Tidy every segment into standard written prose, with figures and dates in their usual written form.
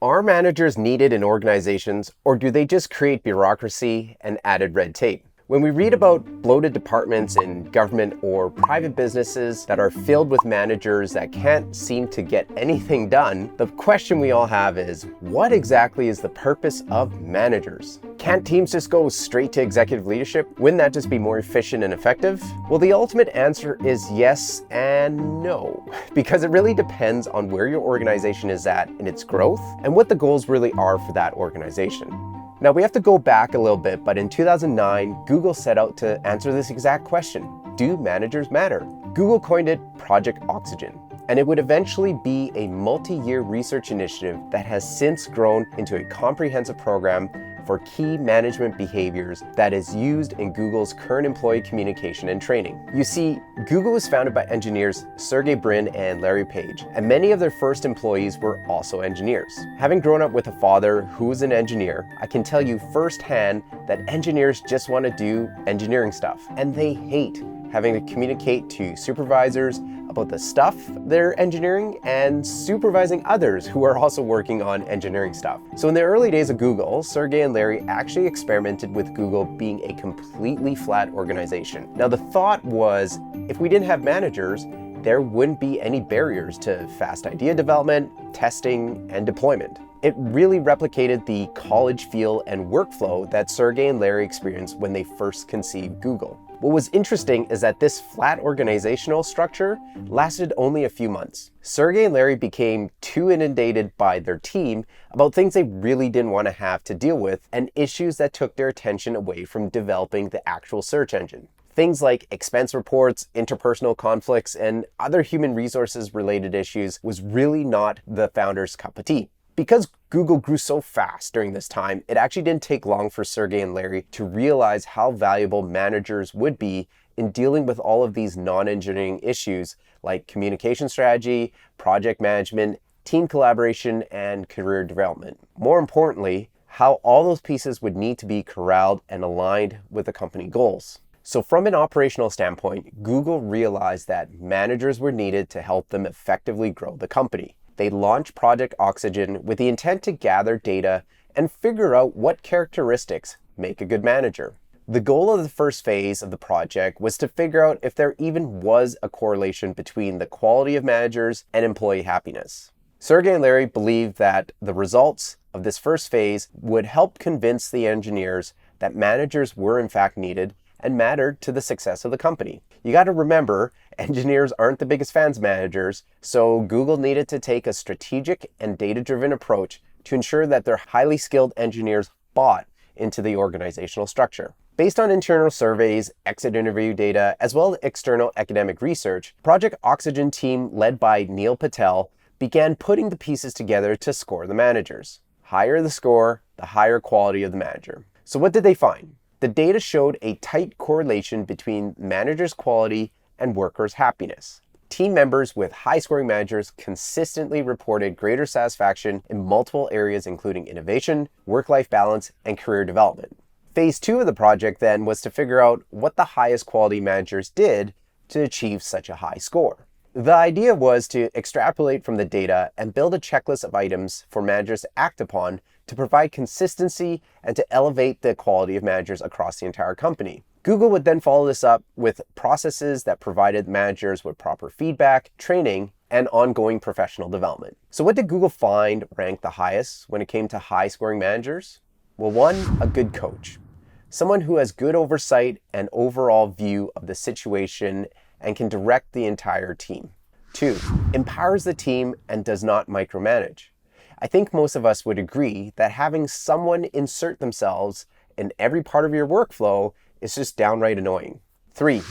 Are managers needed in organizations, or do they just create bureaucracy and added red tape? When we read about bloated departments in government or private businesses that are filled with managers that can't seem to get anything done, the question we all have is, what exactly is the purpose of managers? Can't teams just go straight to executive leadership? Wouldn't that just be more efficient and effective? Well, the ultimate answer is yes and no, because it really depends on where your organization is at in its growth and what the goals really are for that organization. Now, we have to go back a little bit, but in 2009, Google set out to answer this exact question. Do managers matter? Google coined it Project Oxygen, and it would eventually be a multi-year research initiative that has since grown into a comprehensive program for key management behaviors that is used in Google's current employee communication and training. You see, Google was founded by engineers Sergey Brin and Larry Page, and many of their first employees were also engineers. Having grown up with a father who was an engineer, I can tell you firsthand that engineers just want to do engineering stuff, and they hate having to communicate to supervisors about the stuff they're engineering and supervising others who are also working on engineering stuff. So in the early days of Google, Sergey and Larry actually experimented with Google being a completely flat organization. Now the thought was, if we didn't have managers, there wouldn't be any barriers to fast idea development, testing, and deployment. It really replicated the college feel and workflow that Sergey and Larry experienced when they first conceived Google. What was interesting is that this flat organizational structure lasted only a few months. Sergey and Larry became too inundated by their team about things they really didn't want to have to deal with and issues that took their attention away from developing the actual search engine. Things like expense reports, interpersonal conflicts, and other human resources related issues was really not the founders' cup of tea. Because Google grew so fast during this time, it actually didn't take long for Sergey and Larry to realize how valuable managers would be in dealing with all of these non-engineering issues like communication strategy, project management, team collaboration, and career development. More importantly, how all those pieces would need to be corralled and aligned with the company goals. So from an operational standpoint, Google realized that managers were needed to help them effectively grow the company. They launched Project Oxygen with the intent to gather data and figure out what characteristics make a good manager. The goal of the first phase of the project was to figure out if there even was a correlation between the quality of managers and employee happiness. Sergey and Larry believed that the results of this first phase would help convince the engineers that managers were in fact needed and mattered to the success of the company. You got to remember, engineers aren't the biggest fans of managers, so Google needed to take a strategic and data-driven approach to ensure that their highly skilled engineers bought into the organizational structure. Based on internal surveys, exit interview data, as well as external academic research, Project Oxygen team led by Neil Patel began putting the pieces together to score the managers. Higher the score, the higher quality of the manager. So what did they find? The data showed a tight correlation between managers' quality and workers' happiness. Team members with high-scoring managers consistently reported greater satisfaction in multiple areas including innovation, work-life balance, and career development. Phase 2 of the project then was to figure out what the highest quality managers did to achieve such a high score. The idea was to extrapolate from the data and build a checklist of items for managers to act upon to provide consistency and to elevate the quality of managers across the entire company. Google would then follow this up with processes that provided managers with proper feedback, training, and ongoing professional development. So what did Google find ranked the highest when it came to high-scoring managers? Well, one, a good coach. Someone who has good oversight and overall view of the situation and can direct the entire team. 2, empowers the team and does not micromanage. I think most of us would agree that having someone insert themselves in every part of your workflow is just downright annoying. 3,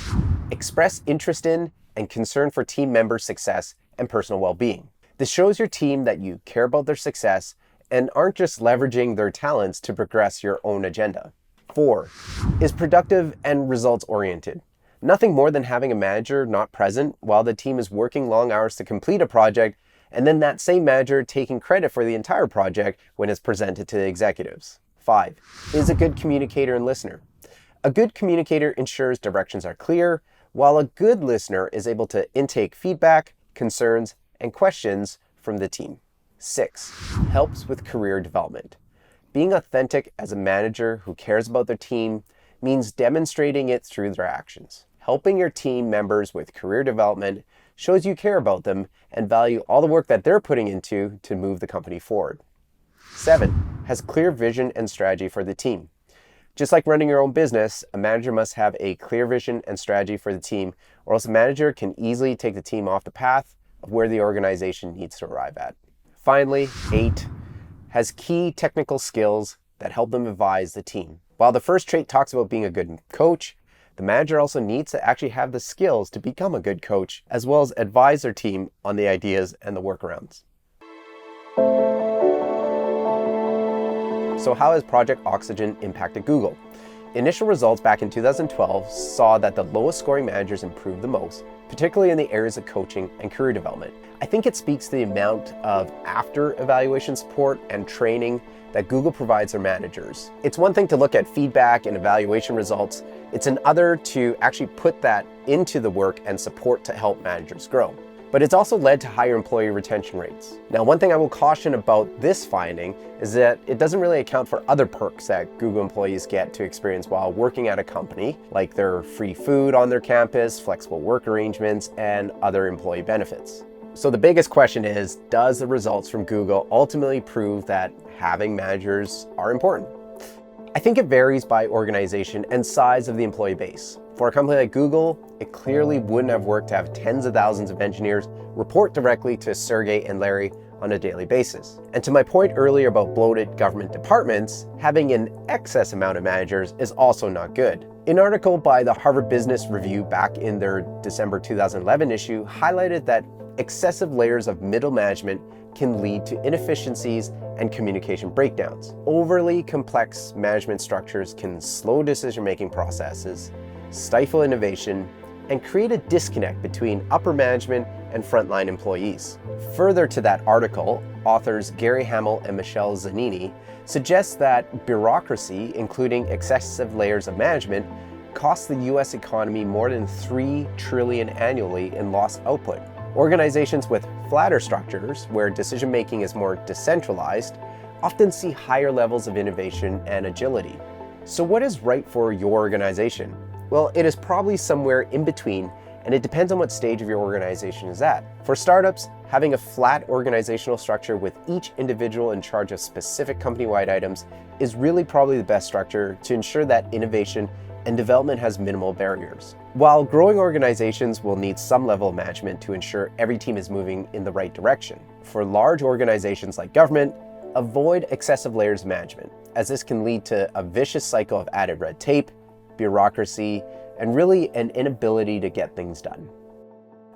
express interest in and concern for team members' success and personal well-being. This shows your team that you care about their success and aren't just leveraging their talents to progress your own agenda. 4, is productive and results-oriented. Nothing more than having a manager not present while the team is working long hours to complete a project, and then that same manager taking credit for the entire project when it's presented to the executives. 5, is a good communicator and listener. A good communicator ensures directions are clear, while a good listener is able to intake feedback, concerns, and questions from the team. 6, helps with career development. Being authentic as a manager who cares about their team means demonstrating it through their actions. Helping your team members with career development shows you care about them and value all the work that they're putting into to move the company forward. 7, has clear vision and strategy for the team. Just like running your own business, a manager must have a clear vision and strategy for the team, or else a manager can easily take the team off the path of where the organization needs to arrive at. Finally, 8, has key technical skills that help them advise the team. While the first trait talks about being a good coach, the manager also needs to actually have the skills to become a good coach, as well as advise their team on the ideas and the workarounds. So how has Project Oxygen impacted Google? Initial results back in 2012 saw that the lowest scoring managers improved the most, particularly in the areas of coaching and career development. I think it speaks to the amount of after evaluation support and training that Google provides their managers. It's one thing to look at feedback and evaluation results. It's another to actually put that into the work and support to help managers grow. But it's also led to higher employee retention rates. Now, one thing I will caution about this finding is that it doesn't really account for other perks that Google employees get to experience while working at a company, like their free food on their campus, flexible work arrangements, and other employee benefits. So the biggest question is, does the results from Google ultimately prove that having managers are important? I think it varies by organization and size of the employee base. For a company like Google, it clearly wouldn't have worked to have tens of thousands of engineers report directly to Sergey and Larry on a daily basis. And to my point earlier about bloated government departments, having an excess amount of managers is also not good. An article by the Harvard Business Review back in their December 2011 issue highlighted that excessive layers of middle management can lead to inefficiencies and communication breakdowns. Overly complex management structures can slow decision-making processes, stifle innovation, and create a disconnect between upper management and frontline employees. Further to that article, authors Gary Hamel and Michelle Zanini suggest that bureaucracy, including excessive layers of management, costs the US economy more than $3 trillion annually in lost output. Organizations with flatter structures, where decision-making is more decentralized, often see higher levels of innovation and agility. So what is right for your organization? Well, it is probably somewhere in between, and it depends on what stage of your organization is at. For startups, having a flat organizational structure with each individual in charge of specific company-wide items is really probably the best structure to ensure that innovation and development has minimal barriers. While growing organizations will need some level of management to ensure every team is moving in the right direction. For large organizations like government, avoid excessive layers of management, as this can lead to a vicious cycle of added red tape, bureaucracy, and really an inability to get things done.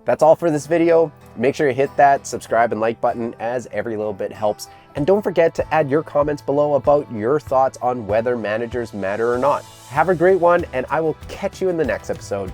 That's all for this video. Make sure you hit that subscribe and like button, as every little bit helps. And don't forget to add your comments below about your thoughts on whether managers matter or not. Have a great one, and I will catch you in the next episode.